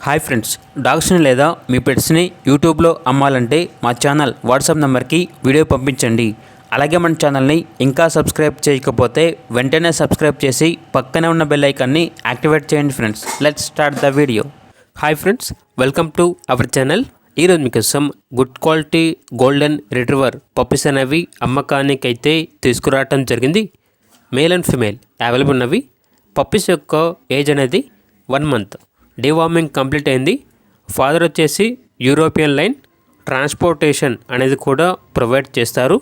Hi friends, డాగ్స్ని లేదా మీ పెట్స్ని యూట్యూబ్లో అమ్మాలంటే మా ఛానల్ వాట్సాప్ నెంబర్కి వీడియో పంపించండి. అలాగే మన ఛానల్ని ఇంకా సబ్స్క్రైబ్ చేయకపోతే వెంటనే సబ్స్క్రైబ్ చేసి పక్కనే ఉన్న బెల్ ఐకాన్ని యాక్టివేట్ చేయండి friends. Let's start the video. Hi friends, welcome to our channel. ఈరోజు మీకోసం good quality golden retriever puppies అనేవి అమ్మకానికి అయితే తీసుకురావటం జరిగింది. మేల్ అండ్ ఫిమేల్ అవైలబుల్ ఉన్నవి. పప్పీస్ యొక్క ఏజ్ అనేది 1 month. డీవార్మింగ్ కంప్లీట్ అయింది. ఫాదర్ వచ్చేసి యూరోపియన్ లైన్. ట్రాన్స్పోర్టేషన్ అనేది కూడా ప్రొవైడ్ చేస్తారు,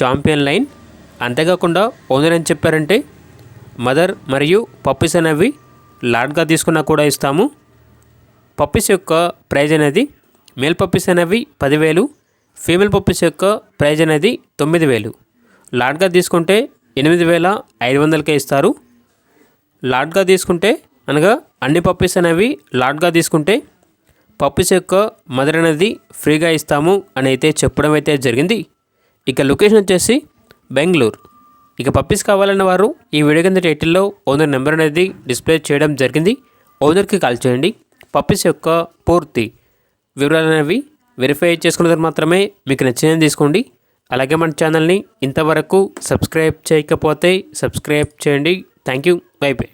ఛాంపియన్ లైన్. అంతేకాకుండా ఓనర్ ఏం చెప్పారంటే మదర్ మరియు పప్పీస్ అనేవి లాట్గా తీసుకున్నా కూడా ఇస్తాము. పప్పీస్ యొక్క ప్రైజ్ అనేది మేల్ పప్పీస్ అనేవి 10,000, ఫీమేల్ పప్పీస్ యొక్క ప్రైజ్ అనేది 9,000. లాట్గా తీసుకుంటే 8,500కే ఇస్తారు. లాట్గా తీసుకుంటే అనగా అన్ని పప్పీస్ అనేవి లాట్గా తీసుకుంటే పప్పీస్ యొక్క మదర్ అనేది ఫ్రీగా ఇస్తాము అని అయితే చెప్పడం అయితే జరిగింది. ఇక లొకేషన్ వచ్చేసి బెంగళూరు. ఇక పప్పీస్ కావాలన్న వారు ఈ వీడియో కింద టైటిల్లో ఓనర్ నెంబర్ అనేది డిస్ప్లే చేయడం జరిగింది. ఓనర్కి కాల్ చేయండి. పప్పీస్ యొక్క పూర్తి వివరాలు అనేవి వెరిఫై చేసుకున్న తర్వాత మాత్రమే మీకు నచ్చినది తీసుకోండి. అలాగే మన ఛానల్ని ఇంతవరకు సబ్స్క్రైబ్ చేయకపోతే సబ్స్క్రైబ్ చేయండి. Thank you. By by.